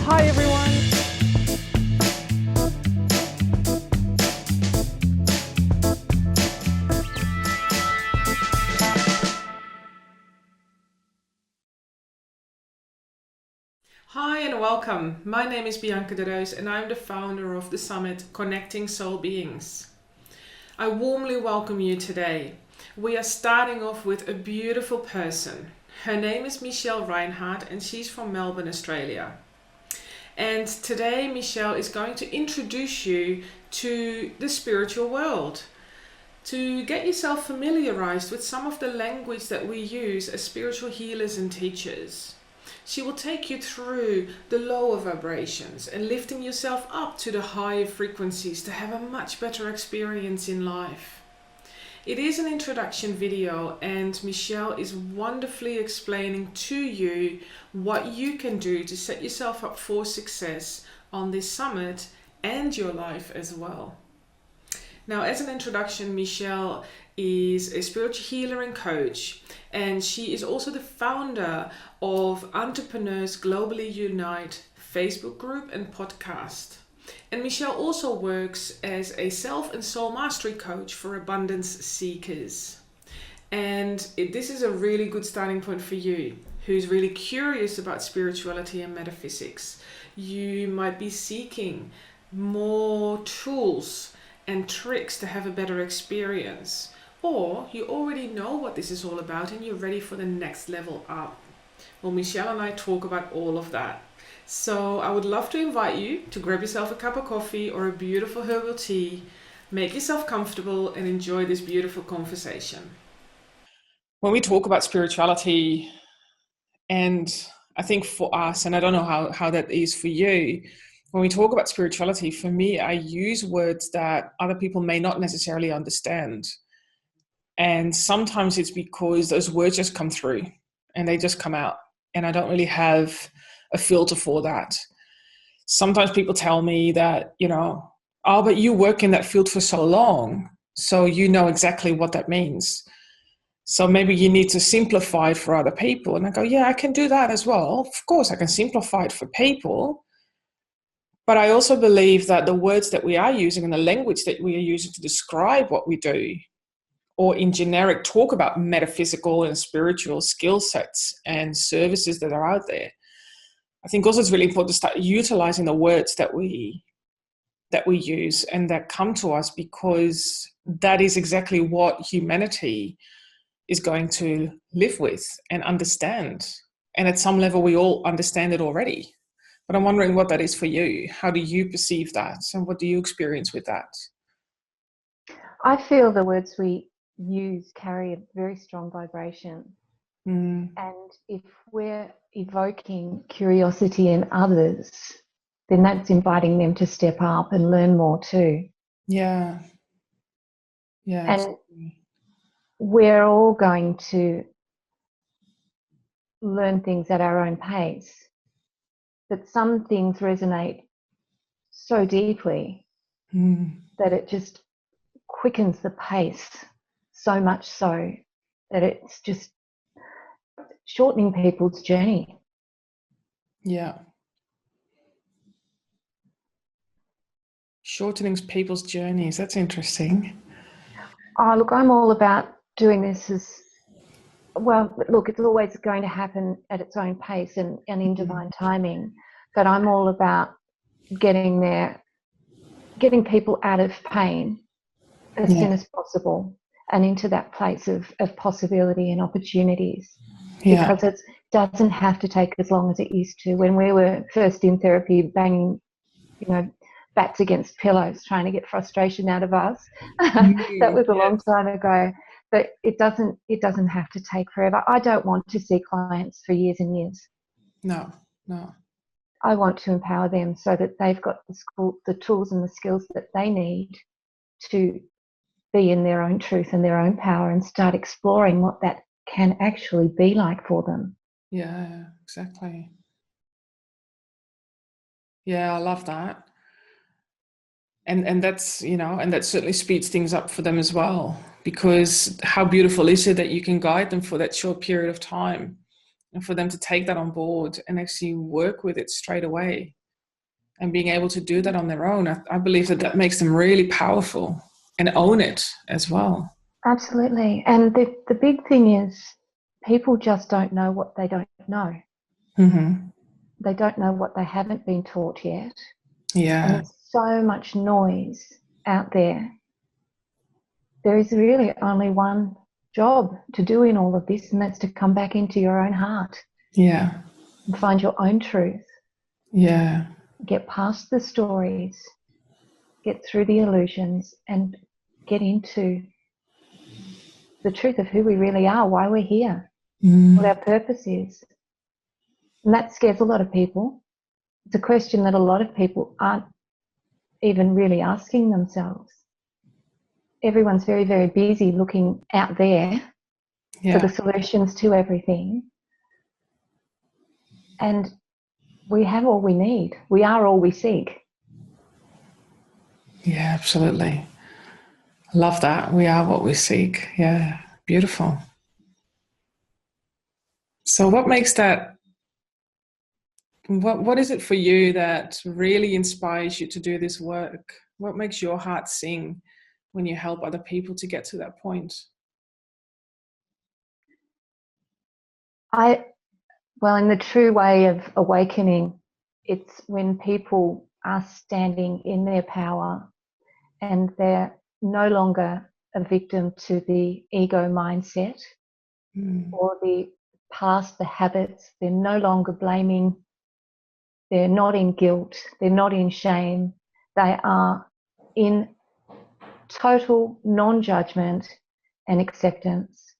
Hi everyone. Hi and welcome. My name is Bianca Reus and I'm the founder of the summit Connecting Soul Beings. I warmly welcome you today. We are starting off with a beautiful person. Her name is Reinhardt and she's from Melbourne, Australia. And today Michelle is going to introduce you to the spiritual world, to get yourself familiarized with some of the language that we use as spiritual healers and teachers. She will take you through the lower vibrations and lifting yourself up to the higher frequencies to have a much better experience in life. It is an introduction video and Michelle is wonderfully explaining to you what you can do to set yourself up for success on this summit and your life as well. Now, as an introduction, Michelle is a spiritual healer and coach, and she is also the founder of Entrepreneurs Globally Unite Facebook group and podcast. And Michelle also works as a self and soul mastery coach for abundance seekers. And this is a really good starting point for you who's really curious about spirituality and metaphysics. You might be seeking more tools and tricks to have a better experience, or you already know what this is all about and you're ready for the next level up. Well, Michelle and I talk about all of that. So I would love to invite you to grab yourself a cup of coffee or a beautiful herbal tea, make yourself comfortable and enjoy this beautiful conversation. When we talk about spirituality, and I think for us, and I don't know how that is for you, when we talk about spirituality, for me, I use words that other people may not necessarily understand. And sometimes it's because those words just come through and they just come out. And I don't really have a filter for that. Sometimes people tell me that, oh, but you work in that field for so long, so you know exactly what that means. So maybe you need to simplify it for other people. And I go, yeah, I can do that as well. Of course, I can simplify it for people. But I also believe that the words that we are using and the language that we are using to describe what we do, or in generic talk about metaphysical and spiritual skill sets and services that are out there, I think also it's really important to start utilizing the words that we use and that come to us, because that is exactly what humanity is going to live with and understand. And at some level, we all understand it already. But I'm wondering what that is for you. How do you perceive that? And what do you experience with that? I feel the words we use carry a very strong vibration. And if we're evoking curiosity in others, then that's inviting them to step up and learn more too. Yeah. Yeah. And Absolutely. we're all going to learn things at our own pace. But some things resonate so deeply that it just quickens the pace, so much so that it's just shortening people's journey. Yeah. Shortening people's journeys. That's interesting. Oh, look, I'm all about doing this as well. Look, it's always going to happen at its own pace and in divine timing. But I'm all about getting people out of pain as soon as possible and into that place of possibility and opportunities. Yeah. Because it doesn't have to take as long as it used to. When we were first in therapy, banging, bats against pillows, trying to get frustration out of us. That was a long time ago. But it doesn't have to take forever. I don't want to see clients for years and years. No. I want to empower them so that they've got the tools and the skills that they need to be in their own truth and their own power and start exploring what that can actually be like for them. Yeah, exactly. Yeah, I love that. And that's, and that certainly speeds things up for them as well, because how beautiful is it that you can guide them for that short period of time and for them to take that on board and actually work with it straight away, and being able to do that on their own, I believe that makes them really powerful and own it as well. Absolutely. And the big thing is people just don't know what they don't know. Mm-hmm. They don't know what they haven't been taught yet. Yeah. And there's so much noise out there. There is really only one job to do in all of this, and that's to come back into your own heart. Yeah. And find your own truth. Yeah. Get past the stories, get through the illusions, and get into the truth of who we really are, why we're here, what our purpose is. And that scares a lot of people. It's a question that a lot of people aren't even really asking themselves. Everyone's very, very busy looking out there for the solutions to everything. And we have all we need. We are all we seek. Yeah, absolutely. Love that. We are what we seek. Yeah, beautiful. So what makes that, what is it for you that really inspires you to do this work? What makes your heart sing when you help other people to get to that point? Well, in the true way of awakening, it's when people are standing in their power and they're no longer a victim to the ego mindset or the past, the habits. They're no longer blaming. They're not in guilt. They're not in shame. They are in total non-judgment and acceptance.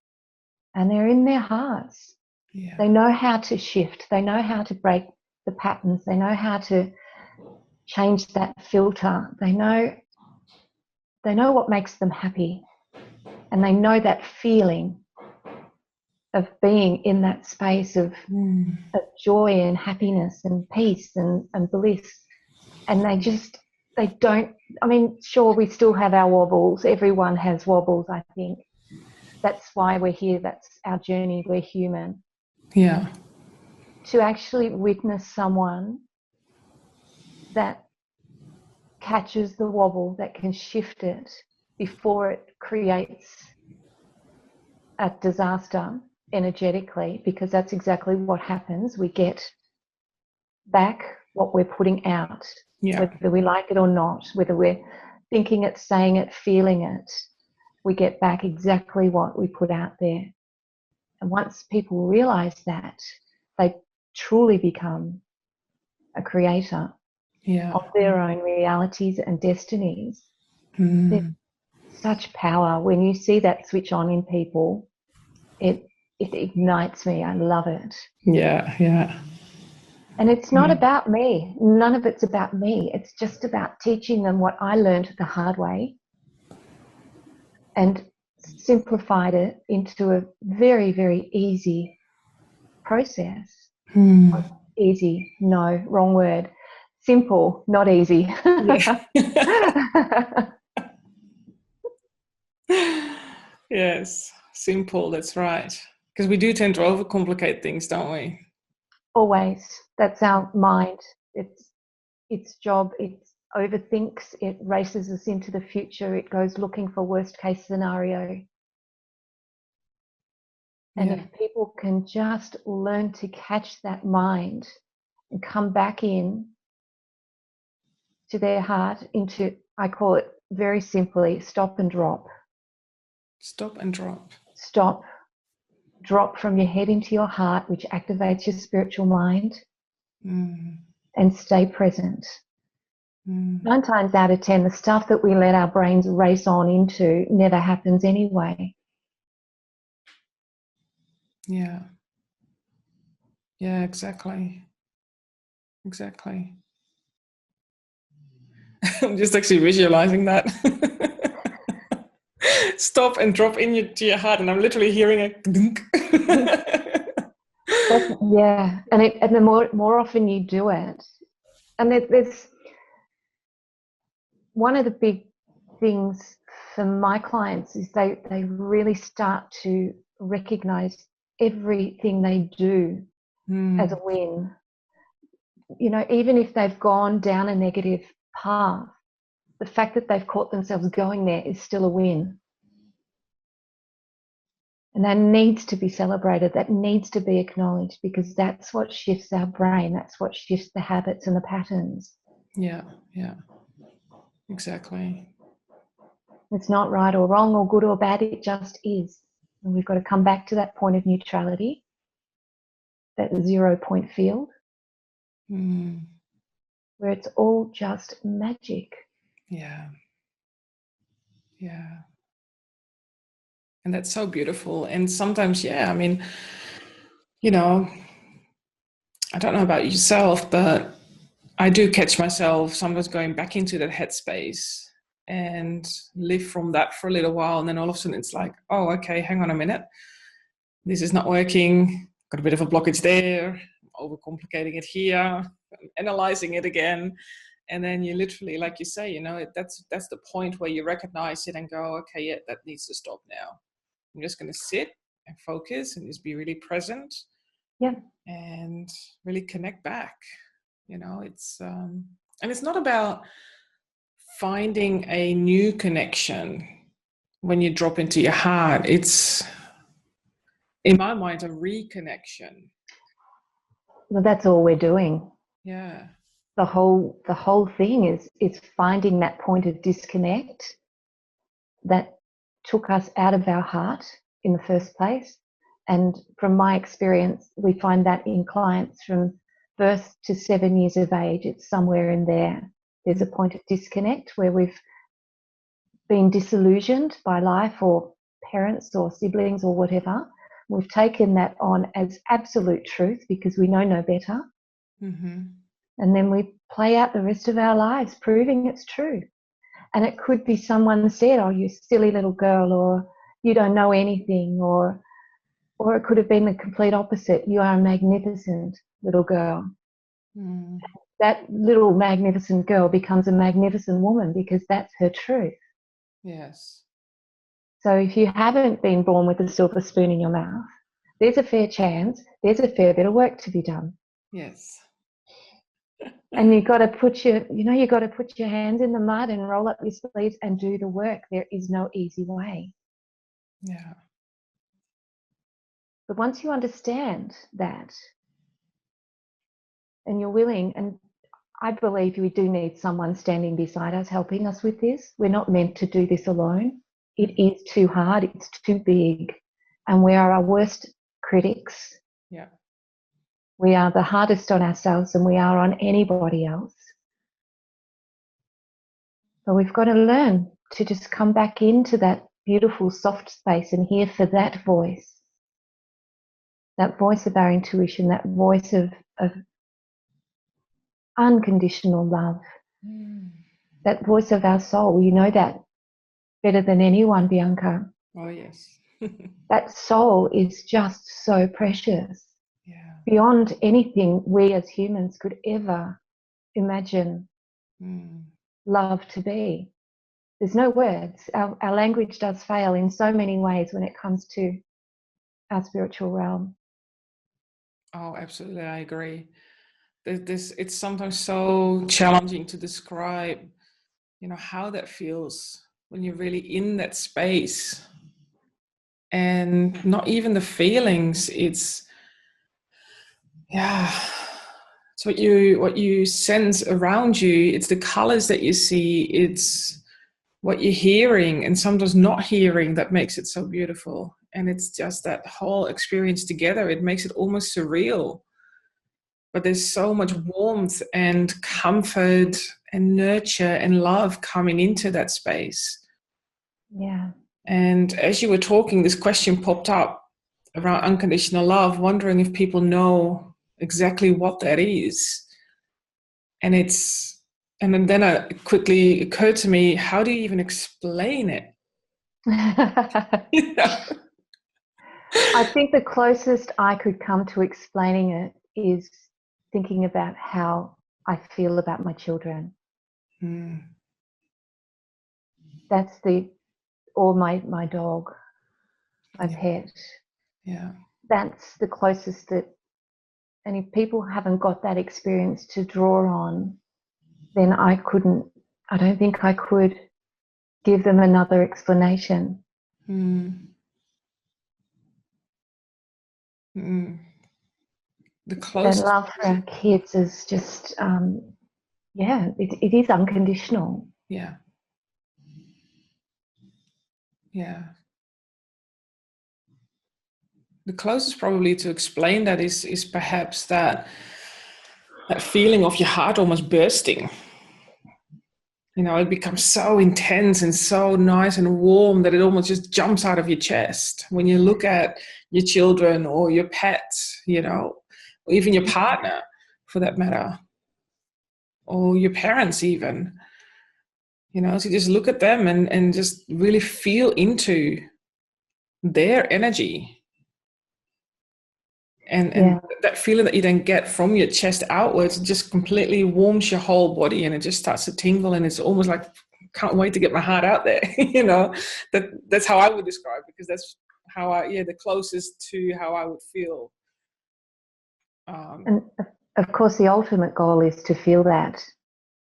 And they're in their hearts. Yeah. They know how to shift. They know how to break the patterns. They know how to change that filter. They know what makes them happy. And they know that feeling of being in that space of joy and happiness and peace and bliss. And they don't, I mean, sure, we still have our wobbles. Everyone has wobbles, I think. That's why we're here. That's our journey. We're human. Yeah. To actually witness someone that catches the wobble, that can shift it before it creates a disaster energetically, because that's exactly what happens. We get back what we're putting out, whether we like it or not, whether we're thinking it, saying it, feeling it, we get back exactly what we put out there. And once people realize that, they truly become a creator of their own realities and destinies. There's such power when you see that switch on in people. It ignites me. I love it. Yeah. And it's not about me. None of it's about me. It's just about teaching them what I learned the hard way and simplified it into a very, very easy process. Easy, no, wrong word. Simple, not easy. Yes, simple, that's right. Because we do tend to overcomplicate things, don't we? Always. That's our mind. It's its job. It overthinks. It races us into the future. It goes looking for worst case scenario. And if people can just learn to catch that mind and come back in to their heart, into, I call it very simply, stop and drop. Stop and drop. Stop, drop from your head into your heart, which activates your spiritual mind, and stay present. 9 times out of 10, the stuff that we let our brains race on into never happens anyway. Yeah, exactly. I'm just actually visualizing that. Stop and drop into your heart, and I'm literally hearing a dunk. And the more often you do it, and there's one of the big things for my clients is they really start to recognize everything they do as a win. You know, even if they've gone down a negative path, the fact that they've caught themselves going there is still a win. And that needs to be celebrated. That needs to be acknowledged, because that's what shifts our brain. That's what shifts the habits and the patterns. Yeah, exactly. It's not right or wrong or good or bad. It just is. And we've got to come back to that point of neutrality, that 0 point field, where it's all just magic. Yeah. And that's so beautiful. And sometimes, I mean, you know, I don't know about yourself, but I do catch myself sometimes going back into that headspace and live from that for a little while. And then all of a sudden it's like, oh, okay, hang on a minute. This is not working. Got a bit of a blockage there. Overcomplicating it here. Analyzing it again. And then you literally, like you say, that's the point where you recognize it and go, okay, yeah, that needs to stop now. I'm just going to sit and focus and just be really present. Yeah. And really connect back. It's and it's not about finding a new connection when you drop into your heart. It's, in my mind, a reconnection. Well, that's all we're doing. Yeah. The whole thing is finding that point of disconnect that took us out of our heart in the first place. And from my experience, we find that in clients from birth to 7 years of age, it's somewhere in there. There's a point of disconnect where we've been disillusioned by life or parents or siblings or whatever. We've taken that on as absolute truth because we know no better. And then we play out the rest of our lives proving it's true. And it could be someone said, oh, you silly little girl, or you don't know anything, or it could have been the complete opposite. You are a magnificent little girl. That little magnificent girl becomes a magnificent woman because that's her truth. Yes. So if you haven't been born with a silver spoon in your mouth, there's a fair chance there's a fair bit of work to be done. Yes. And you've got to put your hands in the mud and roll up your sleeves and do the work. There is no easy way. Yeah. But once you understand that and you're willing, and I believe we do need someone standing beside us, helping us with this. We're not meant to do this alone. It is too hard. It's too big. And we are our worst critics. Yeah. We are the hardest on ourselves than we are on anybody else. But we've got to learn to just come back into that beautiful soft space and hear for that voice of our intuition, that voice of unconditional love, that voice of our soul. You know that better than anyone, Bianca. Oh, yes. That soul is just so precious. Yeah. Beyond anything we as humans could ever imagine love to be. There's no words. Our language does fail in so many ways when it comes to our spiritual realm. Oh, absolutely. I agree. It's sometimes so challenging to describe, how that feels when you're really in that space. And not even the feelings. It's what you sense around you. It's the colors that you see. It's what you're hearing and sometimes not hearing that makes it so beautiful. And it's just that whole experience together. It makes it almost surreal. But there's so much warmth and comfort and nurture and love coming into that space. Yeah. And as you were talking, this question popped up around unconditional love, wondering if people know exactly what that is. And then it quickly occurred to me, how do you even explain it? I think the closest I could come to explaining it is thinking about how I feel about my children. That's or my dog, my pet. Yeah. that's the closest that, and if people haven't got that experience to draw on, then I don't think I could give them another explanation. Mm. Mm. The That closest. love for our kids is just, it is unconditional. Yeah. Yeah. The closest probably to explain that is perhaps that feeling of your heart almost bursting. You know, it becomes so intense and so nice and warm that it almost just jumps out of your chest when you look at your children or your pets, you know, or even your partner for that matter, or your parents even. You know, to just look at them and just really feel into their energy. And that feeling that you then get from your chest outwards just completely warms your whole body, and it just starts to tingle, and it's almost like, can't wait to get my heart out there. You know, that's how I would describe it, because that's how the closest to how I would feel. And of course, the ultimate goal is to feel that.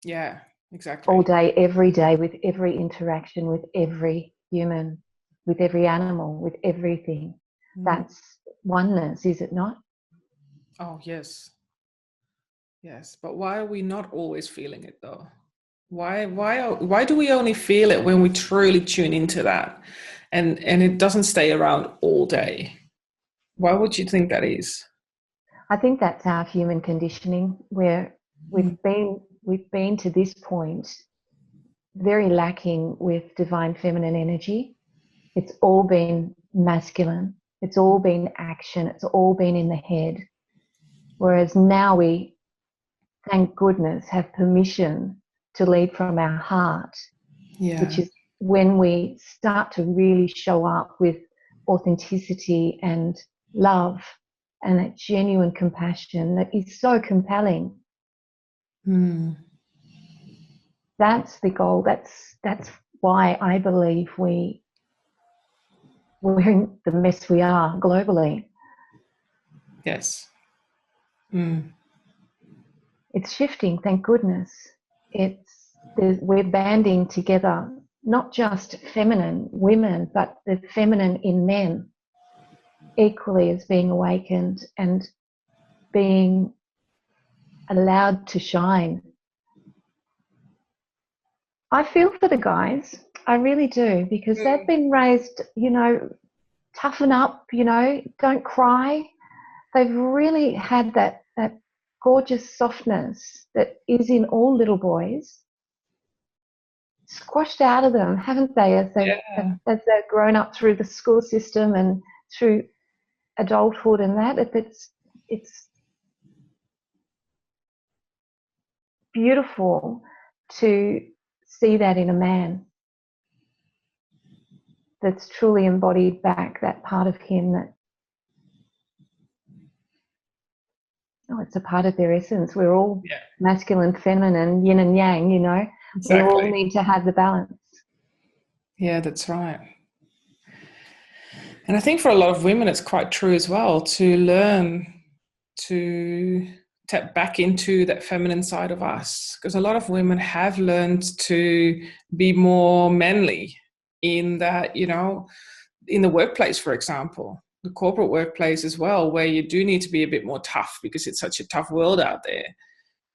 Yeah, exactly. All day, every day, with every interaction, with every human, with every animal, with everything. That's oneness, is it not? Oh, yes. Yes, but why are we not always feeling it though? Why do we only feel it when we truly tune into that, and it doesn't stay around all day? Why would you think that is? I think that's our human conditioning, where we've been to this point very lacking with divine feminine energy. It's all been masculine. It's all been action. It's all been in the head. Whereas now we, thank goodness, have permission to lead from our heart, which is when we start to really show up with authenticity and love and that genuine compassion that is so compelling. That's the goal. That's why I believe we're in the mess we are globally. Yes. It's shifting, thank goodness. We're banding together, not just feminine women, but the feminine in men equally as being awakened and being allowed to shine. I feel for the guys, I really do, because they've been raised, you know, toughen up, you know, don't cry. They've really had that gorgeous softness that is in all little boys squashed out of them, haven't they, as they've grown up through the school system and through adulthood and that. It's beautiful to see that in a man that's truly embodied back that part of him that, it's a part of their essence. We're all masculine, feminine, yin and yang, you know. Exactly. We all need to have the balance. Yeah, that's right. And I think for a lot of women, it's quite true as well to learn to tap back into that feminine side of us, because a lot of women have learned to be more manly in that, you know, in the workplace, for example, the corporate workplace as well, where you do need to be a bit more tough because it's such a tough world out there.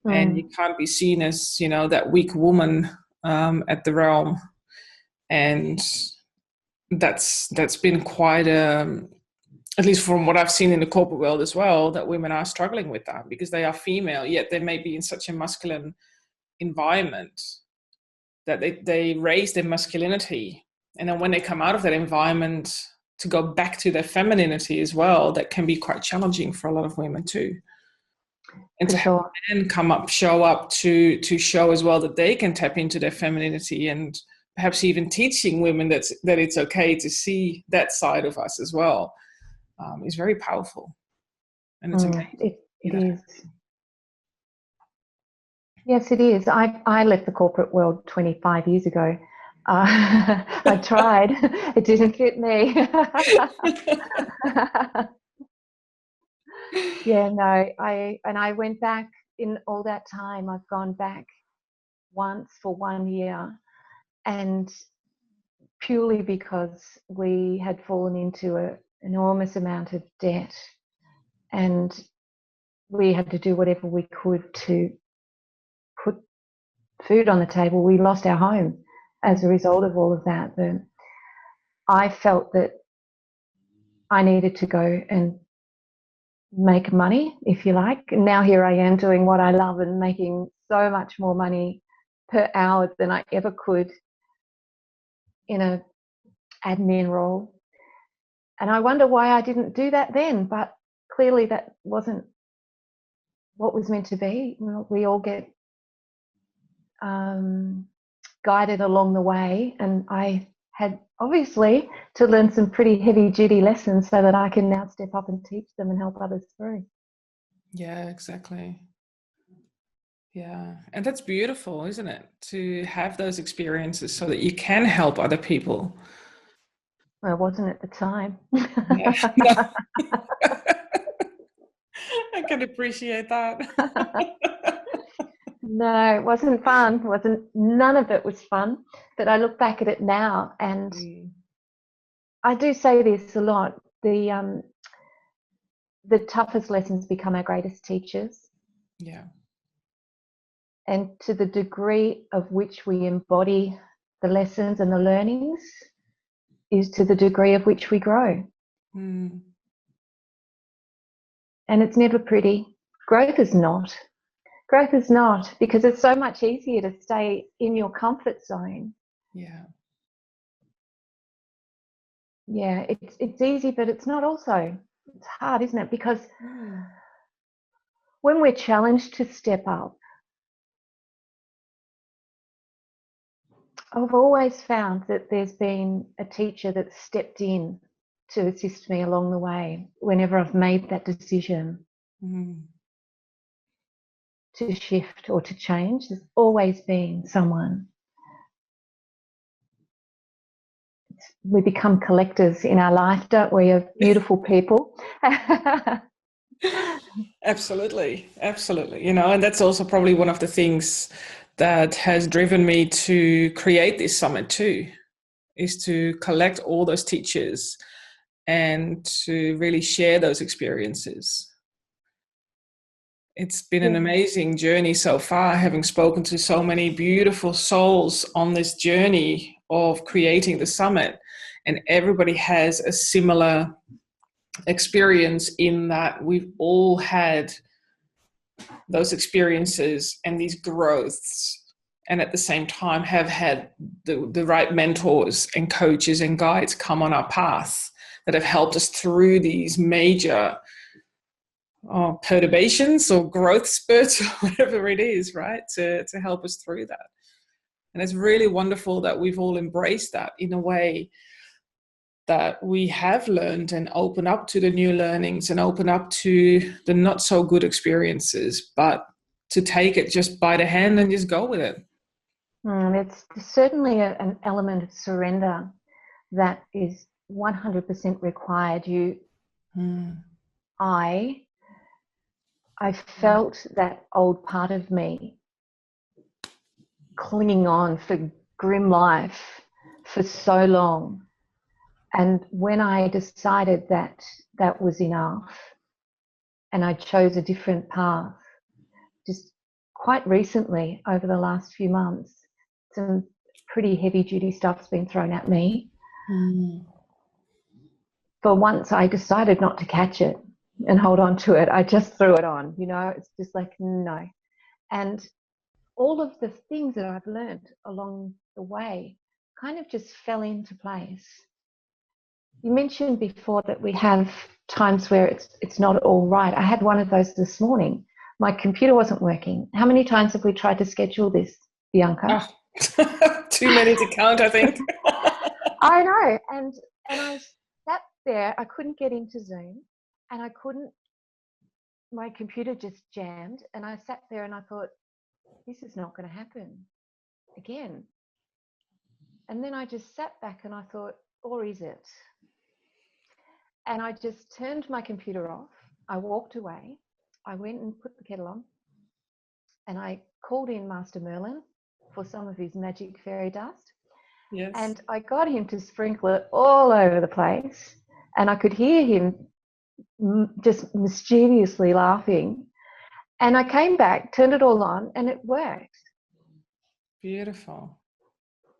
And you can't be seen as, you know, that weak woman at the realm. And that's been quite at least from what I've seen in the corporate world as well, that women are struggling with that because they are female, yet they may be in such a masculine environment that they raise their masculinity. And then when they come out of that environment to go back to their femininity as well, that can be quite challenging for a lot of women too. And to have men come up, show up to show as well that they can tap into their femininity, and perhaps even teaching women that it's okay to see that side of us as well, is very powerful. And it's amazing. It is. Yes, it is. I left the corporate world 25 years ago. I tried. It didn't fit me. Yeah, no, I went back in all that time. I've gone back once for 1 year, and purely because we had fallen into an enormous amount of debt, and we had to do whatever we could to put food on the table. We lost our home as a result of all of that. But I felt that I needed to go and make money, if you like. And now here I am doing what I love and making so much more money per hour than I ever could in a admin role. And I wonder why I didn't do that then, but clearly that wasn't what was meant to be. We all get guided along the way, and I had obviously to learn some pretty heavy duty lessons so that I can now step up and teach them and help others through. Yeah, exactly. Yeah. And that's beautiful, isn't it? To have those experiences so that you can help other people. Well, it wasn't at the time. Yeah. No. I can appreciate that. No, it wasn't fun. None of it was fun. But I look back at it now, and I do say this a lot. The toughest lessons become our greatest teachers. Yeah. And to the degree of which we embody the lessons and the learnings is to the degree of which we grow. Mm. And it's never pretty. Growth is not. Growth is not, because it's so much easier to stay in your comfort zone. Yeah. Yeah, it's easy, but it's not also. It's hard, isn't it? Because when we're challenged to step up, I've always found that there's been a teacher that's stepped in to assist me along the way whenever I've made that decision to shift or to change. There's always been someone. We become collectors in our life, don't we, of beautiful people. Absolutely. Absolutely. And that's also probably one of the things that has driven me to create this summit too, is to collect all those teachers and to really share those experiences. It's been an amazing journey so far, having spoken to so many beautiful souls on this journey of creating the summit. And everybody has a similar experience in that we've all had those experiences and these growths, and at the same time have had the right mentors and coaches and guides come on our path that have helped us through these major perturbations or growth spurts or whatever it is, right, to help us through that. And it's really wonderful that we've all embraced that in a way that we have learned and open up to the new learnings and open up to the not so good experiences, but to take it just by the hand and just go with it. It's certainly an element of surrender that is 100% required. I felt that old part of me clinging on for grim life for so long. And when I decided that that was enough and I chose a different path, just quite recently, over the last few months, some pretty heavy duty stuff's been thrown at me. For once, I decided not to catch it and hold on to it. I just threw it on, it's just like, no. And all of the things that I've learned along the way kind of just fell into place. You mentioned before that we have times where it's not all right. I had one of those this morning. My computer wasn't working. How many times have we tried to schedule this, Bianca? Too many to count, I think. I know. And I sat there. I couldn't get into Zoom, and my computer just jammed, and I sat there and I thought, this is not going to happen again. And then I just sat back and I thought, or is it? And I just turned my computer off I walked away. I went and put the kettle on, and I called in Master Merlin for some of his magic fairy dust. Yes. And I got him to sprinkle it all over the place. And I could hear him just mischievously laughing. And I came back, turned it all on, and it worked. Beautiful.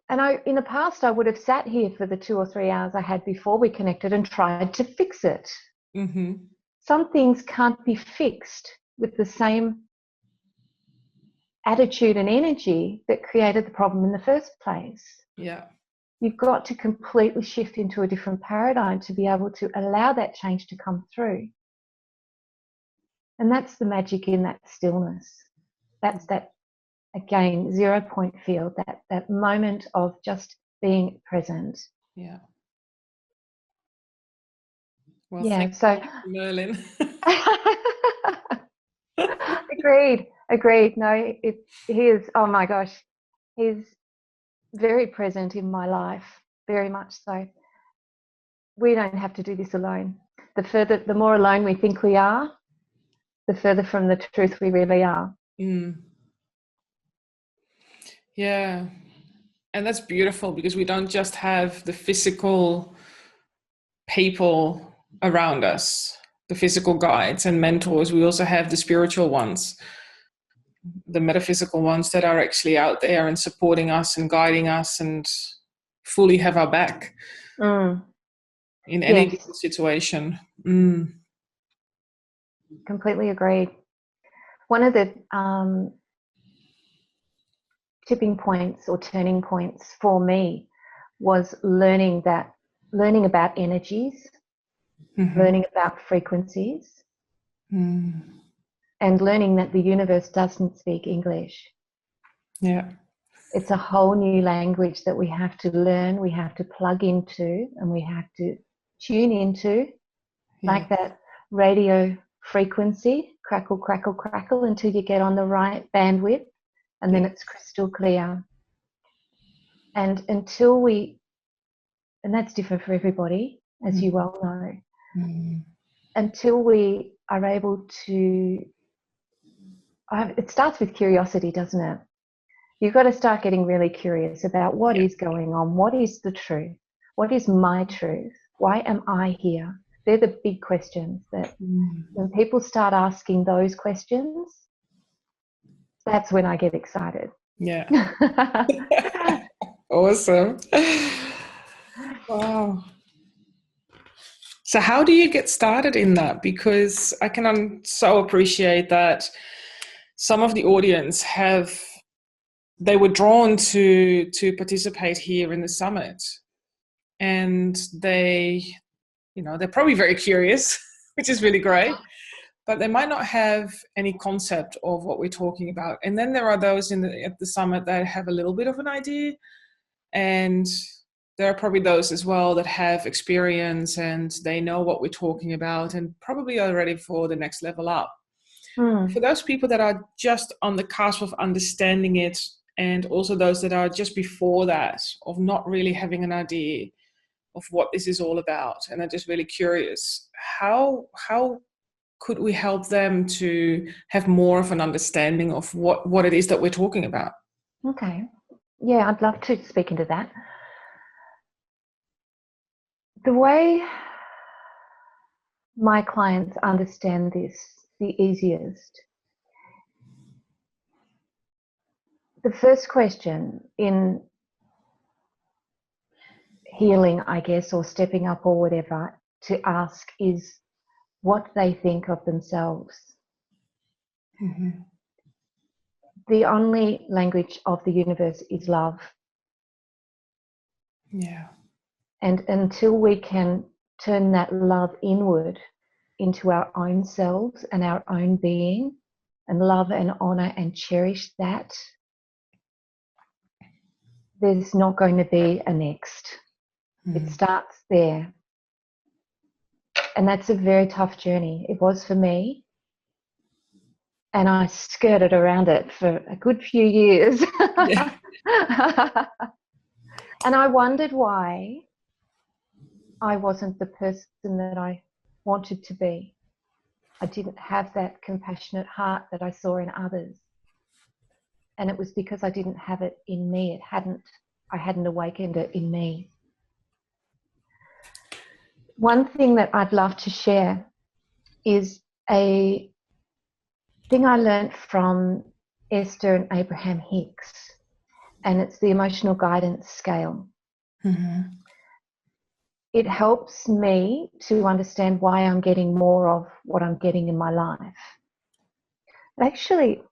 And in the past, I would have sat here for the 2 or 3 hours I had before we connected and tried to fix it. Mm-hmm. Some things can't be fixed with the same attitude and energy that created the problem in the first place. Yeah. You've got to completely shift into a different paradigm to be able to allow that change to come through. And that's the magic in that stillness. That's that, again, 0 point field, that moment of just being present. Yeah. Well, yeah, thank so you, Merlin. Agreed. No, he is, oh my gosh, he's very present in my life, very much so. We don't have to do this alone. The more alone we think we are, the further from the truth we really are. Yeah. And that's beautiful, because we don't just have the physical people around us, the physical guides and mentors. We also have the spiritual ones, the metaphysical ones that are actually out there and supporting us and guiding us and fully have our back in any different situation. Completely agreed. One of the tipping points or turning points for me was learning about energies, learning about frequencies, and learning that the universe doesn't speak English. Yeah. It's a whole new language that we have to learn, we have to plug into, and we have to tune into, like that radio frequency, crackle, crackle, crackle, until you get on the right bandwidth, and then it's crystal clear. And until and that's different for everybody, as you well know, until we are able to, it starts with curiosity, doesn't it? You've got to start getting really curious about what is going on, what is the truth, what is my truth, why am I here? They're the big questions that when people start asking those questions, that's when I get excited. Yeah. Awesome. Wow. So how do you get started in that? Because I can so appreciate that some of the audience they were drawn to participate here in the summit, and they're probably very curious, which is really great, but they might not have any concept of what we're talking about. And then there are those at the summit that have a little bit of an idea, and there are probably those as well that have experience and they know what we're talking about and probably are ready for the next level up. For those people that are just on the cusp of understanding it, and also those that are just before that, of not really having an idea of what this is all about and are just really curious, how could we help them to have more of an understanding of what it is that we're talking about? Okay. Yeah, I'd love to speak into that. The way my clients understand this the easiest, the first question in healing, I guess, or stepping up or whatever, to ask is what they think of themselves. The only language of the universe is love. Yeah. And until we can turn that love inward into our own selves and our own being, and love and honor and cherish that, there's not going to be a next. It starts there. And that's a very tough journey. It was for me. And I skirted around it for a good few years. Yeah. And I wondered why I wasn't the person that I wanted to be. I didn't have that compassionate heart that I saw in others. And it was because I didn't have it in me. I hadn't awakened it in me. One thing that I'd love to share is a thing I learned from Esther and Abraham Hicks, and it's the emotional guidance scale. Mm-hmm. It helps me to understand why I'm getting more of what I'm getting in my life. Actually,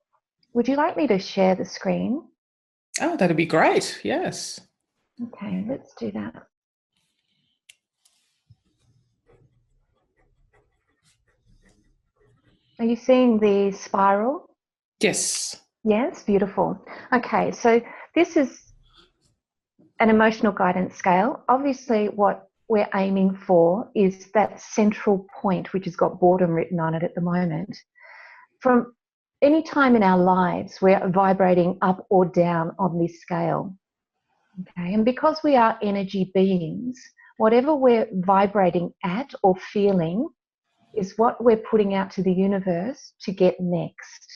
would you like me to share the screen? Oh, that'd be great. Yes. Okay, let's do that. Are you seeing the spiral? Yes. Yes, beautiful. Okay, so this is an emotional guidance scale. Obviously, what we're aiming for is that central point, which has got boredom written on it at the moment. From any time in our lives, we're vibrating up or down on this scale. Okay, and because we are energy beings, whatever we're vibrating at or feeling is what we're putting out to the universe to get next.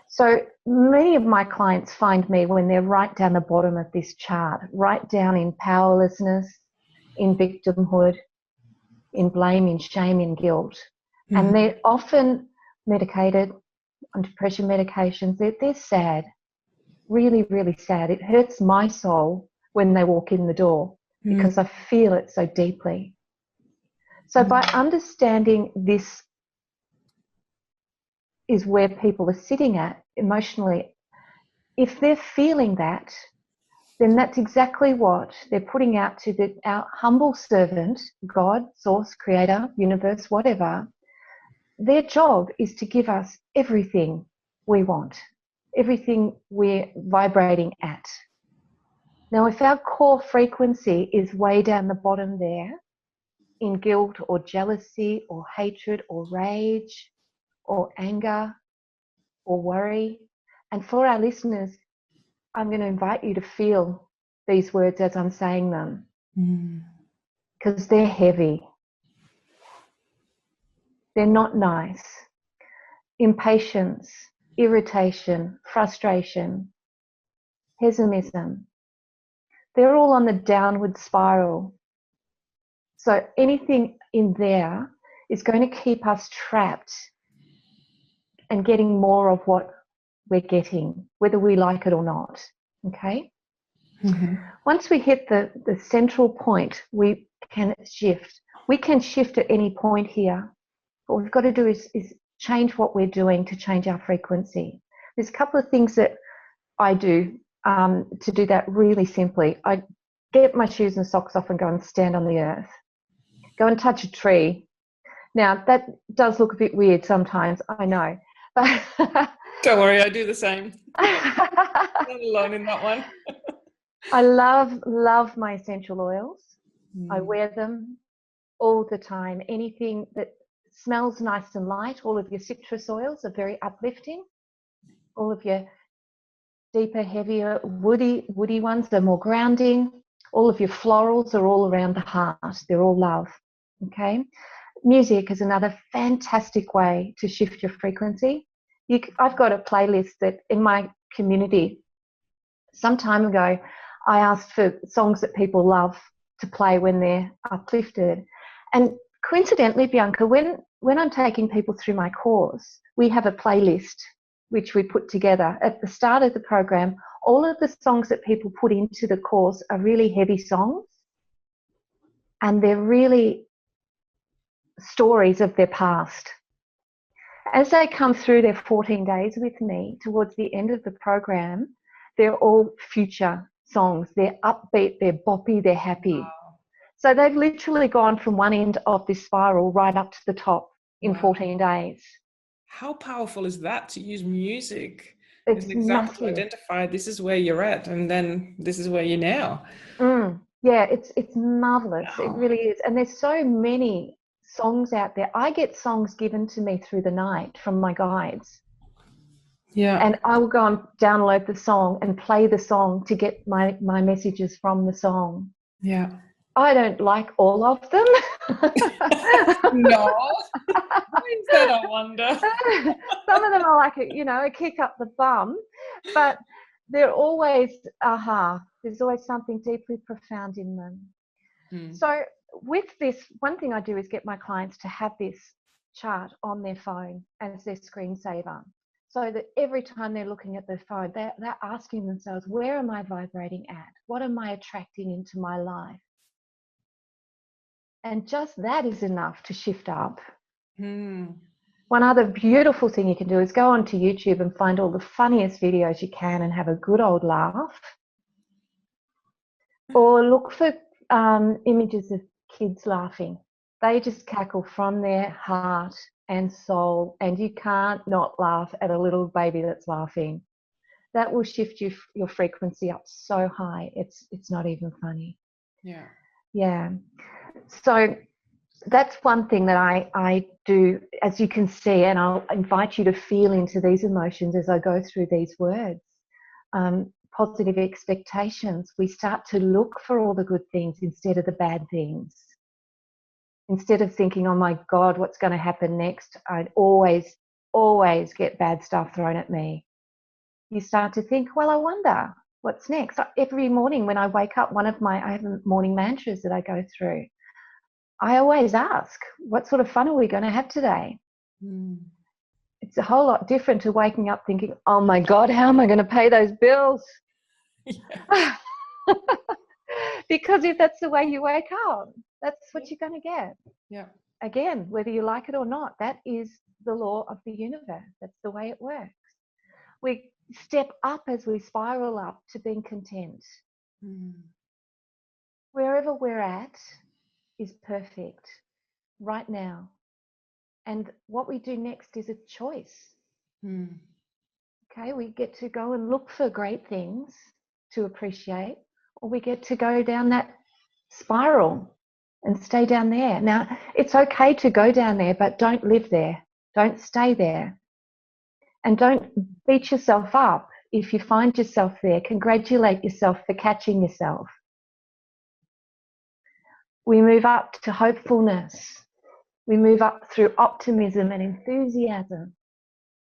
So many of my clients find me when they're right down the bottom of this chart, right down in powerlessness, in victimhood, in blame, in shame, in guilt. Mm-hmm. And they're often medicated on depression medications. They're sad, really, really sad. It hurts my soul when they walk in the door because I feel it so deeply. So by understanding this is where people are sitting at emotionally, if they're feeling that, then that's exactly what they're putting out to our humble servant, God, source, creator, universe, whatever. Their job is to give us everything we want, everything we're vibrating at. Now, if our core frequency is way down the bottom there, in guilt or jealousy or hatred or rage or anger or worry, and for our listeners, I'm going to invite you to feel these words as I'm saying them, because they're heavy. They're not nice. Impatience, irritation, frustration, pessimism, they're all on the downward spiral. So anything in there is going to keep us trapped and getting more of what we're getting, whether we like it or not. Okay? Mm-hmm. Once we hit the central point, we can shift. We can shift at any point here. What we've got to do is change what we're doing to change our frequency. There's a couple of things that I do to do that really simply. I get my shoes and socks off and go and stand on the earth. Go and touch a tree. Now, that does look a bit weird sometimes, I know. But don't worry, I do the same. Not alone in that one. I love my essential oils. I wear them all the time. Anything that smells nice and light, all of your citrus oils are very uplifting. All of your deeper, heavier, woody ones are more grounding. All of your florals are all around the heart. They're all love. Okay? Music is another fantastic way to shift your frequency. I've got a playlist that in my community, some time ago, I asked for songs that people love to play when they're uplifted. And coincidentally, Bianca, when I'm taking people through my course, we have a playlist which we put together. At the start of the program, all of the songs that people put into the course are really heavy songs, and they're really stories of their past. As they come through their 14 days with me, towards the end of the program, they're all future songs. They're upbeat, they're boppy, they're happy. Wow. So they've literally gone from one end of this spiral right up to the top in 14 days. How powerful is that, to use music as an example massive. To identify this is where you're at and then this is where you're now? Yeah, it's marvelous. Wow. It really is. And there's so many songs out there. I get songs given to me through the night from my guides. Yeah. And I will go and download the song and play the song to get my messages from the song. Yeah. I don't like all of them. No. Why is that, I wonder? Some of them are like a kick up the bum, but they're always there's always something deeply profound in them. So with this, one thing I do is get my clients to have this chart on their phone as their screensaver, so that every time they're looking at their phone, they're asking themselves, where am I vibrating at? What am I attracting into my life? And just that is enough to shift up. One other beautiful thing you can do is go onto YouTube and find all the funniest videos you can and have a good old laugh. Or look for images of kids laughing. They just cackle from their heart and soul, and you can't not laugh at a little baby that's laughing. That will shift your frequency up so high, it's not even funny. Yeah. So that's one thing that I do, as you can see, and I'll invite you to feel into these emotions as I go through these words. Positive expectations. We start to look for all the good things instead of the bad things. Instead of thinking, oh my God, what's going to happen next? I'd always get bad stuff thrown at me. You start to think, well, I wonder what's next. Every morning when I wake up, I have morning mantras that I go through. I always ask, what sort of fun are we going to have today? It's a whole lot different to waking up thinking, oh my God, how am I going to pay those bills? Yeah. Because if that's the way you wake up, that's what you're going to get. Yeah. Again, whether you like it or not, that is the law of the universe. That's the way it works. We step up as we spiral up to being content. Wherever we're at is perfect right now. And what we do next is a choice. Okay, we get to go and look for great things to appreciate, or we get to go down that spiral and stay down there. Now, it's okay to go down there, but don't live there. Don't stay there. And don't beat yourself up if you find yourself there. Congratulate yourself for catching yourself. We move up to hopefulness. We move up through optimism and enthusiasm.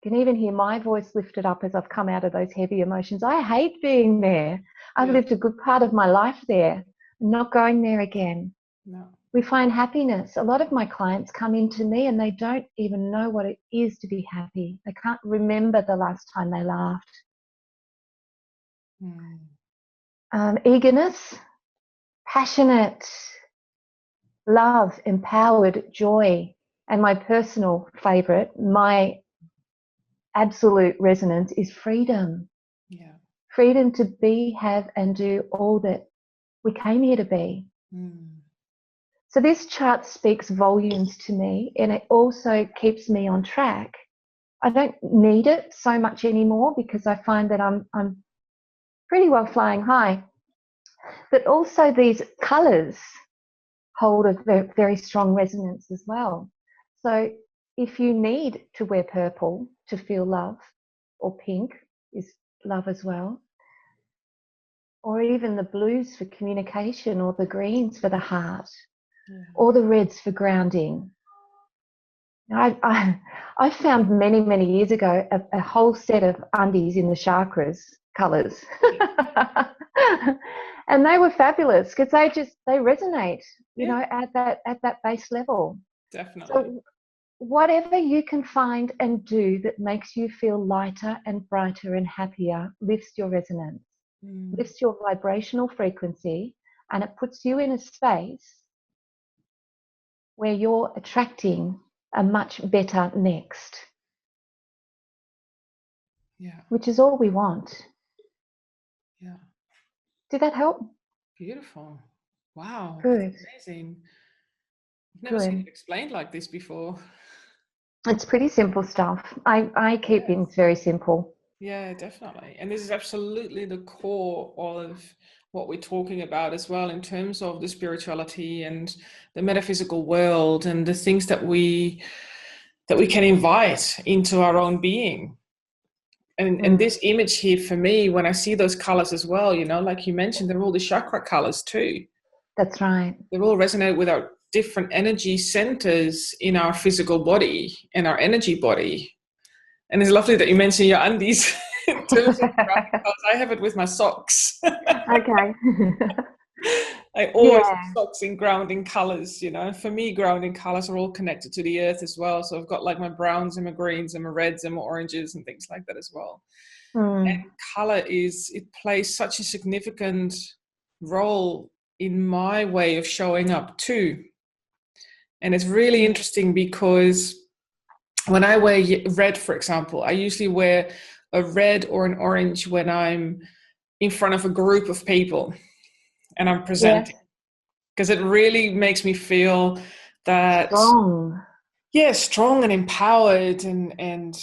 You can even hear my voice lifted up as I've come out of those heavy emotions. I hate being there. I've lived a good part of my life there. I'm not going there again. No. We find happiness. A lot of my clients come into me and they don't even know what it is to be happy. They can't remember the last time they laughed. Eagerness, passionate, love, empowered, joy, and my personal favourite, my absolute resonance is freedom. Yeah. Freedom to be, have, and do all that we came here to be. So this chart speaks volumes to me, and it also keeps me on track. I don't need it so much anymore because I find that I'm pretty well flying high. But also these colours hold a very, very strong resonance as well. So if you need to wear purple to feel love, or pink is love as well, or even the blues for communication, or the greens for the heart, or the reds for grounding. I found many, many years ago a whole set of undies in the chakras colours. And they were fabulous because they resonate, you know, at that base level. Definitely. So whatever you can find and do that makes you feel lighter and brighter and happier lifts your resonance, lifts your vibrational frequency, and it puts you in a space where you're attracting a much better next. Yeah. Which is all we want. Yeah. Did that help? Beautiful. Wow. Good. Amazing. I've never seen it explained like this before. It's pretty simple stuff. I keep things very simple. Yeah, definitely. And this is absolutely the core of what we're talking about as well, in terms of the spirituality and the metaphysical world and the things that we can invite into our own being. And this image here for me, when I see those colors as well, you know, like you mentioned, they're all the chakra colors too. That's right. They all resonate with our different energy centers in our physical body and our energy body. And it's lovely that you mentioned your undies in terms of grounding colors. I have it with my socks. Okay. I always Yeah. have socks in grounding colors, you know. For me, grounding colors are all connected to the earth as well. So I've got like my browns and my greens and my reds and my oranges and things like that as well. And color it plays such a significant role in my way of showing up too. And it's really interesting because when I wear red, for example, I usually wear a red or an orange when I'm in front of a group of people and I'm presenting. Because it really makes me feel that strong and empowered and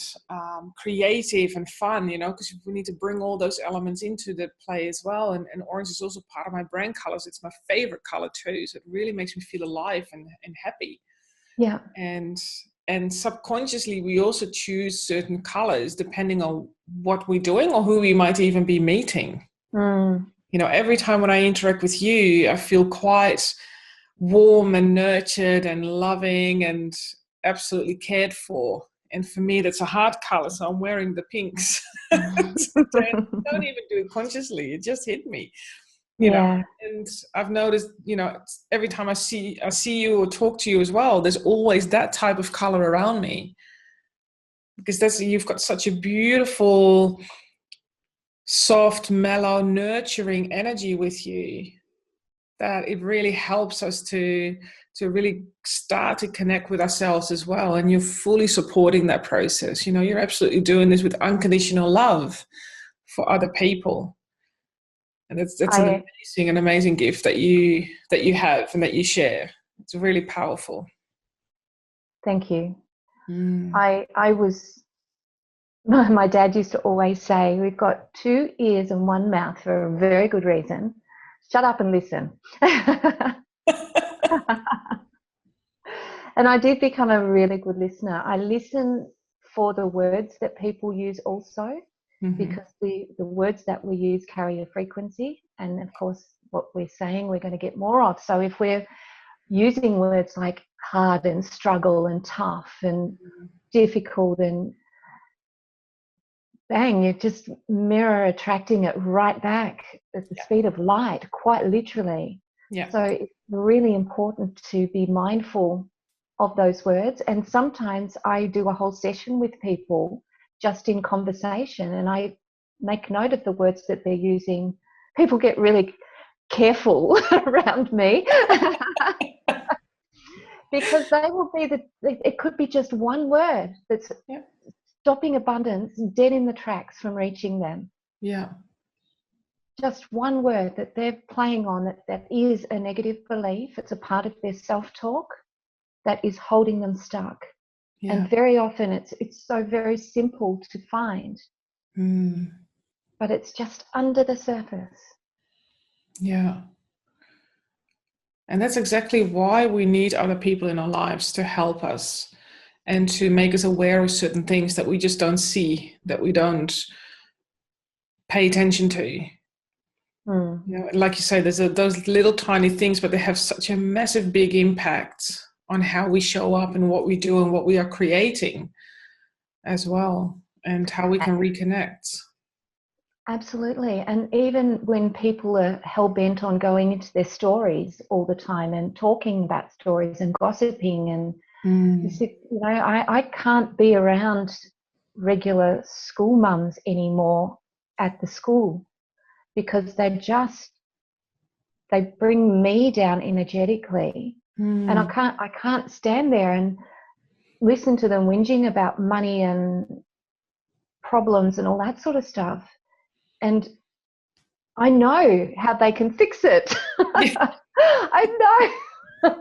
creative and fun, you know, because we need to bring all those elements into the play as well. And orange is also part of my brand colors. It's my favorite color too. So it really makes me feel alive and happy. Yeah. And subconsciously, we also choose certain colors depending on what we're doing or who we might even be meeting. You know, every time when I interact with you, I feel quite warm and nurtured and loving and absolutely cared for. And for me, that's a hard color, so I'm wearing the pinks. I don't even do it consciously. It just hit me. You know, and I've noticed, you know, every time I see you or talk to you as well, there's always that type of color around me, because you've got such a beautiful, soft, mellow, nurturing energy with you that it really helps us to really start to connect with ourselves as well. And you're fully supporting that process. You know, you're absolutely doing this with unconditional love for other people. And that's an amazing gift that you have and that you share. It's really powerful. Thank you. My dad used to always say, we've got 2 ears and 1 mouth for a very good reason. Shut up and listen. And I did become a really good listener. I listen for the words that people use also, because the words that we use carry a frequency. And of course, what we're saying, we're going to get more of. So if we're using words like hard and struggle and tough and difficult, and bang, you're just mirror attracting it right back at the speed of light, quite literally. So it's really important to be mindful of those words. And sometimes I do a whole session with people just in conversation, and I make note of the words that they're using. People get really careful around me because they will be it could be just one word that's stopping abundance dead in the tracks from reaching them. Just one word that they're playing on that is a negative belief. It's a part of their self-talk that is holding them stuck. And very often it's so very simple to find, but it's just under the surface. And that's exactly why we need other people in our lives to help us and to make us aware of certain things that we just don't see, that we don't pay attention to. You know, like you say, there's those little tiny things, but they have such a massive, big impact on how we show up and what we do and what we are creating as well, and how we can reconnect. Absolutely. And even when people are hell-bent on going into their stories all the time and talking about stories and gossiping, and you know, I can't be around regular school mums anymore at the school, because they bring me down energetically. And I can't stand there and listen to them whinging about money and problems and all that sort of stuff. And I know how they can fix it. I know.